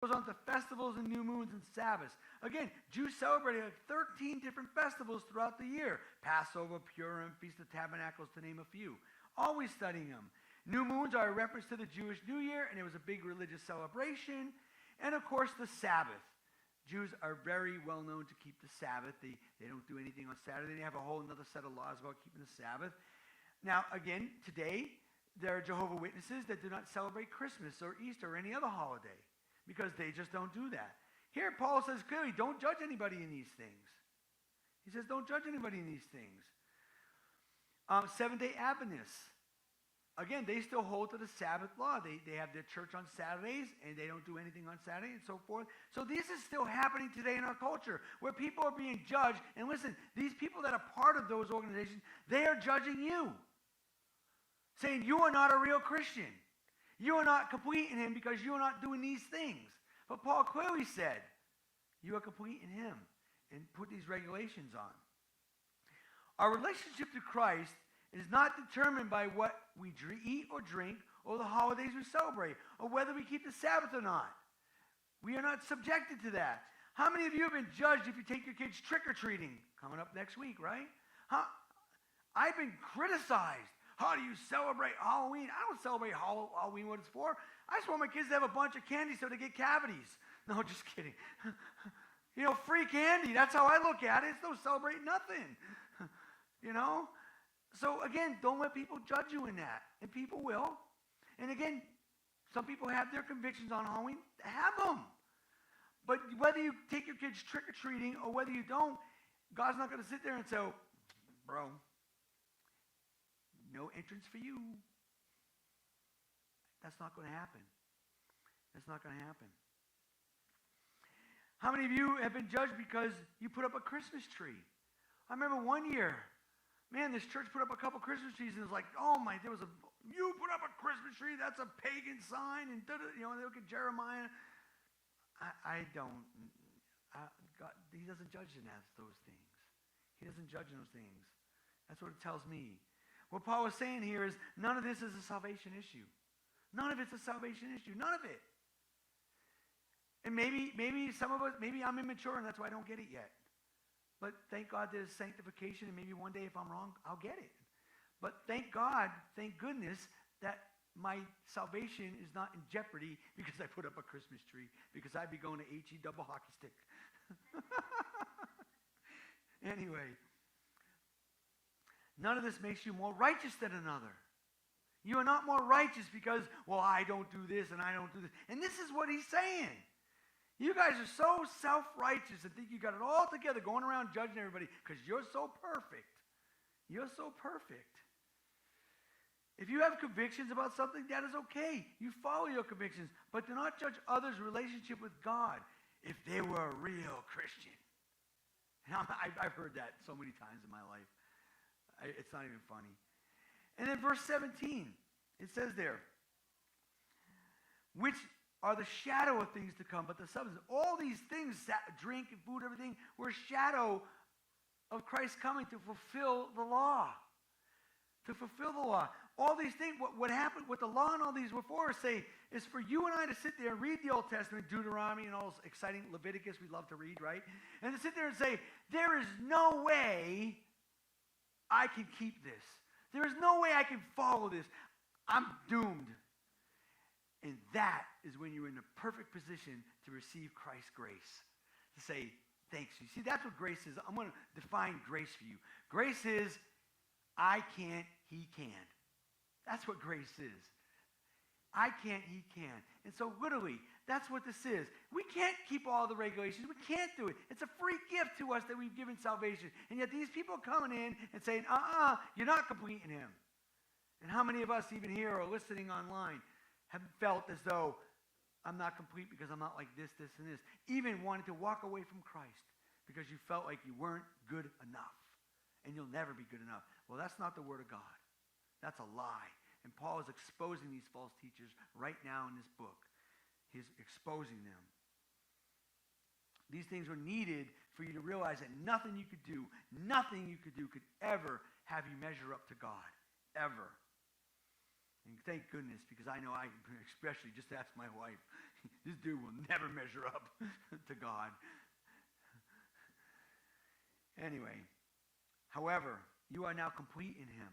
goes on to festivals and new moons and Sabbaths. Again, Jews celebrated like 13 different festivals throughout the year. Passover, Purim, Feast of Tabernacles, to name a few. Always studying them. New moons are a reference to the Jewish New Year, and it was a big religious celebration. And of course, the Sabbath. Jews are very well known to keep the Sabbath. They don't do anything on Saturday. They have a whole other set of laws about keeping the Sabbath. Now, again, today, there are Jehovah's Witnesses that do not celebrate Christmas or Easter or any other holiday because they just don't do that. Here, Paul says clearly, don't judge anybody in these things. He says, don't judge anybody in these things. Seventh-day Adventists. Again, they still hold to the Sabbath law. They have their church on Saturdays, and they don't do anything on Saturday, and so forth. So this is still happening today in our culture, where people are being judged. And listen, these people that are part of those organizations, they are judging you, saying you are not a real Christian. You are not complete in him because you are not doing these things. But Paul clearly said, you are complete in him, and put these regulations on. Our relationship to Christ is not determined by what we eat or drink or the holidays we celebrate or whether we keep the Sabbath or not. We are not subjected to that. How many of you have been judged if you take your kids trick-or-treating? Coming up next week, right? I've been criticized. How do you celebrate Halloween? I don't celebrate Halloween, what it's for. I just want my kids to have a bunch of candy so they get cavities. No, just kidding. Free candy. That's how I look at it. It's no celebrate nothing. So again, don't let people judge you in that. And people will. And again, some people have their convictions on Halloween. Have them. But whether you take your kids trick-or-treating or whether you don't, God's not going to sit there and say, bro, no entrance for you. That's not going to happen. That's not going to happen. How many of you have been judged because you put up a Christmas tree? I remember one year, this church put up a couple Christmas trees, and it was like, you put up a Christmas tree, that's a pagan sign, and they look at Jeremiah. God, he doesn't judge those things. He doesn't judge those things. That's what it tells me. What Paul is saying here is none of this is a salvation issue. None of it's a salvation issue. None of it. And maybe some of us, maybe I'm immature and that's why I don't get it yet. But thank God there's sanctification, and maybe one day if I'm wrong, I'll get it. But thank God, thank goodness, that my salvation is not in jeopardy because I put up a Christmas tree, because I'd be going to HE double hockey stick. Anyway, none of this makes you more righteous than another. You are not more righteous because, I don't do this and I don't do this. And this is what he's saying. You guys are so self-righteous and think you got it all together going around judging everybody because you're so perfect. You're so perfect. If you have convictions about something, that is okay. You follow your convictions, but do not judge others' relationship with God if they were a real Christian. And I've heard that so many times in my life. It's not even funny. And then verse 17, it says there, which are the shadow of things to come, but the substance. All these things, drink and food, everything, were a shadow of Christ coming to fulfill the law. To fulfill the law. All these things, what happened, what the law and all these were for, is for you and I to sit there and read the Old Testament, Deuteronomy, and all those exciting Leviticus we love to read, right? And to sit there and say, there is no way I can keep this. There is no way I can follow this. I'm doomed. And that is when you're in the perfect position to receive Christ's grace. To say, thanks. You see, that's what grace is. I'm going to define grace for you. Grace is, I can't, he can. That's what grace is. I can't, he can. And so literally, that's what this is. We can't keep all the regulations. We can't do it. It's a free gift to us that we've given salvation. And yet these people are coming in and saying, you're not complete in him. And how many of us even here or listening online have felt as though I'm not complete because I'm not like this, this, and this. Even wanted to walk away from Christ because you felt like you weren't good enough. And you'll never be good enough. Well, that's not the word of God. That's a lie. And Paul is exposing these false teachers right now in this book. He's exposing them. These things were needed for you to realize that nothing you could do could ever have you measure up to God. Ever. And thank goodness, because I know especially just ask my wife, This dude will never measure up to God. Anyway, however, you are now complete in him.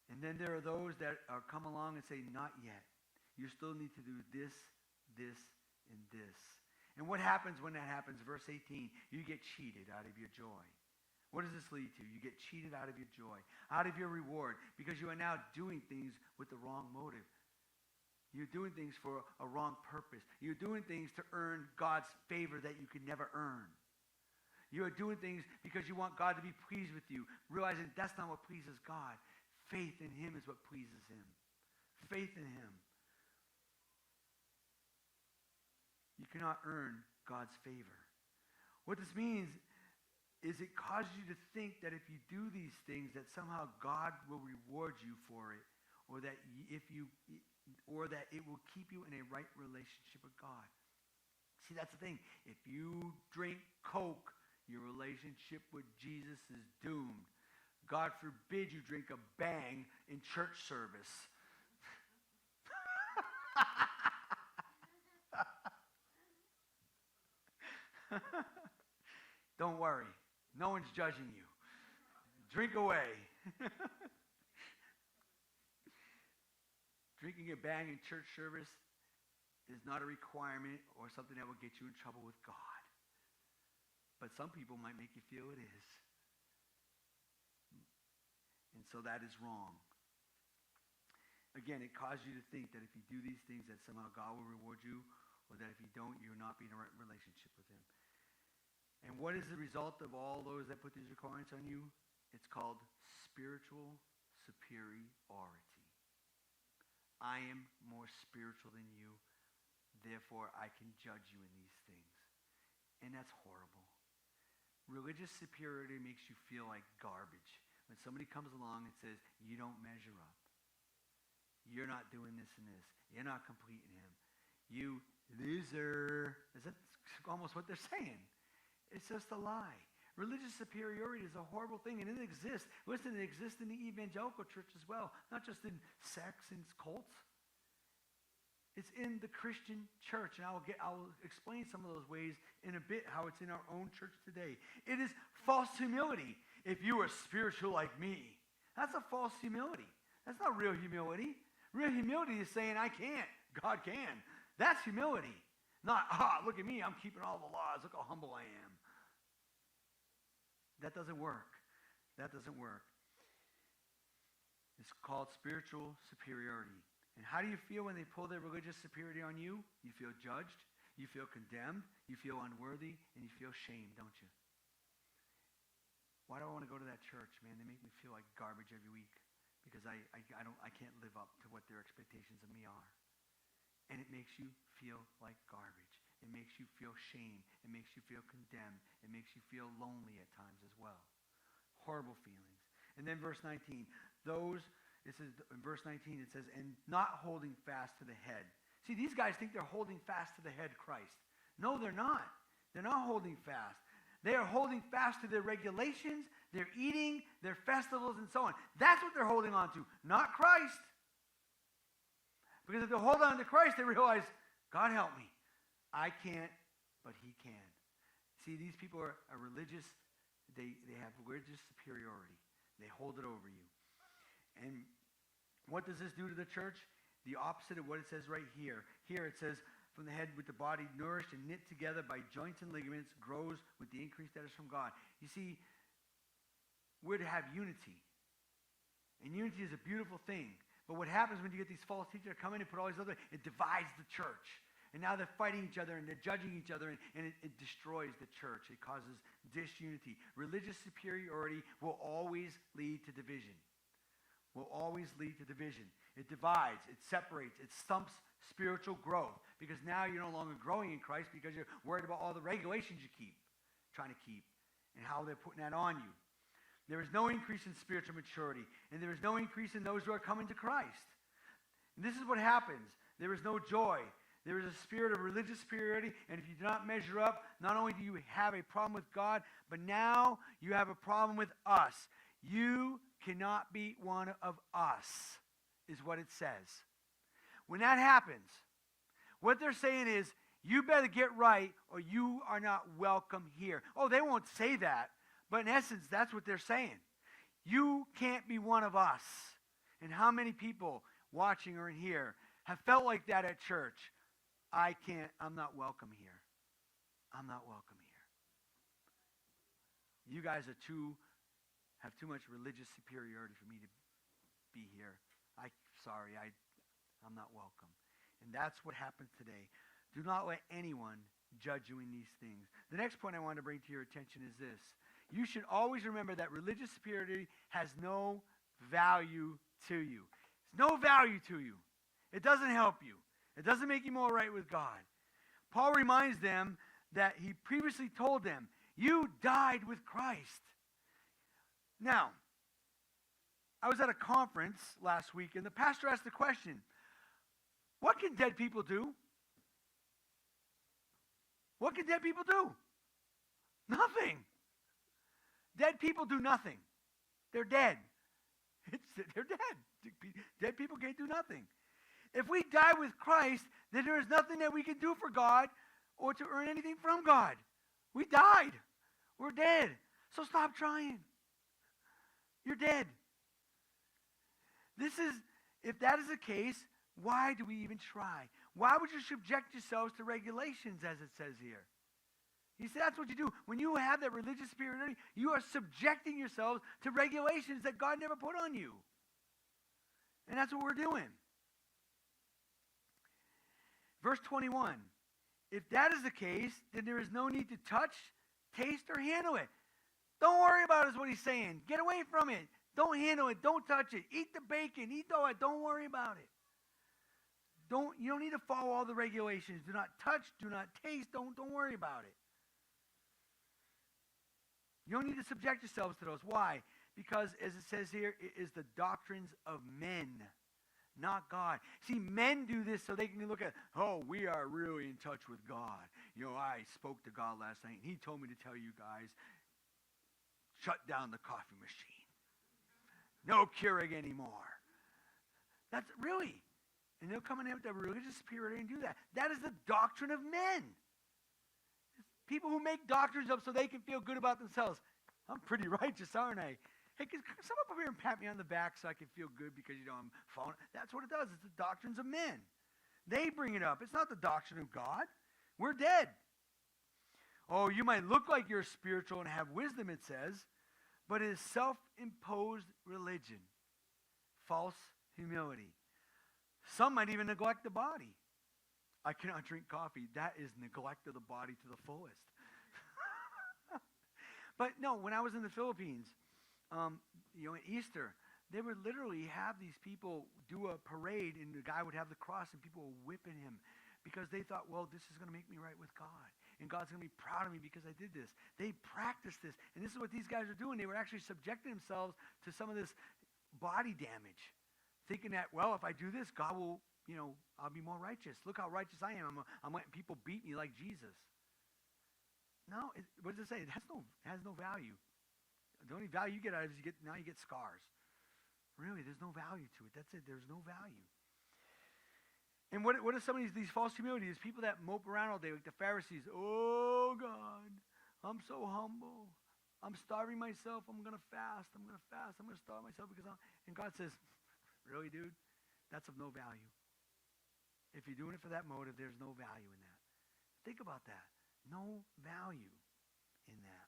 And then there are those that come along and say, not yet. You still need to do this, this, and this. And what happens when that happens? Verse 18, you get cheated out of your joy. What does this lead to? You get cheated out of your joy, out of your reward, because you are now doing things with the wrong motive. You're doing things for a wrong purpose. You're doing things to earn God's favor that you can never earn. You are doing things because you want God to be pleased with you, realizing that's not what pleases God. Faith in him is what pleases him. Faith in him. You cannot earn God's favor. What this means is it causes you to think that if you do these things, that somehow God will reward you for it, or that it will keep you in a right relationship with God. See, that's the thing. If you drink Coke, your relationship with Jesus is doomed. God forbid you drink a Bang in church service. Don't worry. No one's judging you. Drink away. Drinking a Bang in church service is not a requirement or something that will get you in trouble with God. But some people might make you feel it is. And so that is wrong. Again, it causes you to think that if you do these things that somehow God will reward you, or that if you don't, you're not being in a right relationship with him. And what is the result of all those that put these requirements on you? It's called spiritual superiority. I am more spiritual than you, therefore I can judge you in these things. And that's horrible. Religious superiority makes you feel like garbage. When somebody comes along and says, you don't measure up. You're not doing this and this. You're not complete in him. You loser. That's almost what they're saying. It's just a lie. Religious superiority is a horrible thing, and it exists. Listen, it exists in the evangelical church as well, not just in sects and cults. It's in the Christian church, and I'll explain some of those ways in a bit, how it's in our own church today. It is false humility. If you are spiritual like me, that's a false humility. That's not real humility. Real humility is saying, I can't. God can. That's humility. Not, look at me, I'm keeping all the laws. Look how humble I am. That doesn't work. That doesn't work. It's called spiritual superiority. And how do you feel when they pull their religious superiority on you? You feel judged, you feel condemned, you feel unworthy, and you feel shame, don't you? Why do I want to go to that church, man? They make me feel like garbage every week because I can't live up to what their expectations of me are. And it makes you feel like garbage. It makes you feel shame. It makes you feel condemned. It makes you feel lonely at times as well. Horrible feelings. And then verse 19. It says, in verse 19, it says, and not holding fast to the head. See, these guys think they're holding fast to the head, Christ. No, they're not. They're not holding fast. They are holding fast to their regulations, their eating, their festivals, and so on. That's what they're holding on to, not Christ. Because if they hold on to Christ, they realize, God help me. I can't, but he can. See, these people are religious. They have religious superiority. They hold it over you. And what does this do to the church? The opposite of what it says right here. Here it says, from the head with the body nourished and knit together by joints and ligaments, grows with the increase that is from God. You see, we're to have unity. And unity is a beautiful thing. But what happens when you get these false teachers that come in and put all these other, it divides the church. And now they're fighting each other and they're judging each other, and it destroys the church. It causes disunity. Religious superiority will always lead to division. Will always lead to division. It divides, it separates, it stumps spiritual growth. Because now you're no longer growing in Christ because you're worried about all the regulations you trying to keep, and how they're putting that on you. There is no increase in spiritual maturity, and there is no increase in those who are coming to Christ. And this is what happens. There is no joy. There is a spirit of religious superiority, and if you do not measure up, not only do you have a problem with God, but now you have a problem with us. You cannot be one of us, is what it says. When that happens, what they're saying is, You better get right or you are not welcome here. Oh, they won't say that, but in essence, that's what they're saying. You can't be one of us. And how many people watching or in here have felt like that at church? I'm not welcome here. I'm not welcome here. You guys have too much religious superiority for me to be here. I'm not welcome. And that's what happens today. Do not let anyone judge you in these things. The next point I want to bring to your attention is this. You should always remember that religious superiority has no value to you. It's no value to you. It doesn't help you. It doesn't make you more right with God. Paul reminds them that he previously told them, you died with Christ. Now, I was at a conference last week, and the pastor asked the question, what can dead people do? What can dead people do? Nothing. Dead people do nothing. They're dead. They're dead. Dead people can't do nothing. If we die with Christ, then there is nothing that we can do for God or to earn anything from God. We died. We're dead. So stop trying. You're dead. If that is the case, why do we even try? Why would you subject yourselves to regulations, as it says here? He said that's what you do. When you have that religious superiority, you are subjecting yourselves to regulations that God never put on you. And that's what we're doing. Verse 21. If that is the case, then there is no need to touch, taste, or handle it. Don't worry about it, is what he's saying. Get away from it. Don't handle it. Don't touch it. Eat the bacon. Eat all it. Don't worry about it. You don't need to follow all the regulations. Do not touch. Do not taste. Don't worry about it. You don't need to subject yourselves to those. Why? Because, as it says here, it is the doctrines of men, not God. See, men do this so they can look at, oh, we are really in touch with God. I spoke to God last night, and he told me to tell you guys, shut down the coffee machine. No Keurig anymore. That's really. And they'll come in with their religious superiority and do that. That is the doctrine of men. People who make doctrines up so they can feel good about themselves. I'm pretty righteous, aren't I? Hey, can someone up here and pat me on the back so I can feel good because, I'm falling? That's what it does. It's the doctrines of men. They bring it up. It's not the doctrine of God. We're dead. Oh, you might look like you're spiritual and have wisdom, it says, but it is self-imposed religion. False humility. Some might even neglect the body. I cannot drink coffee. That is neglect of the body to the fullest. But no, when I was in the Philippines, at Easter, they would literally have these people do a parade, and the guy would have the cross, and people were whipping him because they thought, well, this is going to make me right with God, and God's going to be proud of me because I did this. They practiced this, and this is what these guys are doing. They were actually subjecting themselves to some of this body damage, thinking that, well, if I do this, God will, I'll be more righteous. Look how righteous I am. I'm letting people beat me like Jesus. No, what does it say? It has no value. The only value you get out of it is you get scars. Really, there's no value to it. That's it. There's no value. And what are some of these false humilities? People that mope around all day, like the Pharisees. Oh, God, I'm so humble. I'm starving myself. I'm going to fast. I'm going to fast. I'm going to starve myself and God says, really, dude? That's of no value. If you're doing it for that motive, there's no value in that. Think about that. No value in that.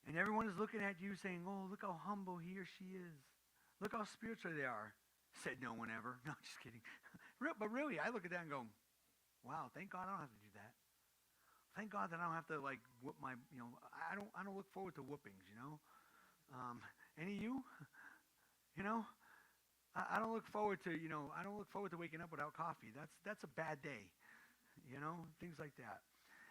And everyone is looking at you saying, oh, look how humble he or she is. Look how spiritual they are. Said no one ever. No, just kidding. But really, I look at that and go, wow, thank God I don't have to do that. Thank God that I don't have to whoop my, I don't look forward to whoopings, Any of you? I don't look forward to, I don't look forward to waking up without coffee. That's a bad day. Things like that.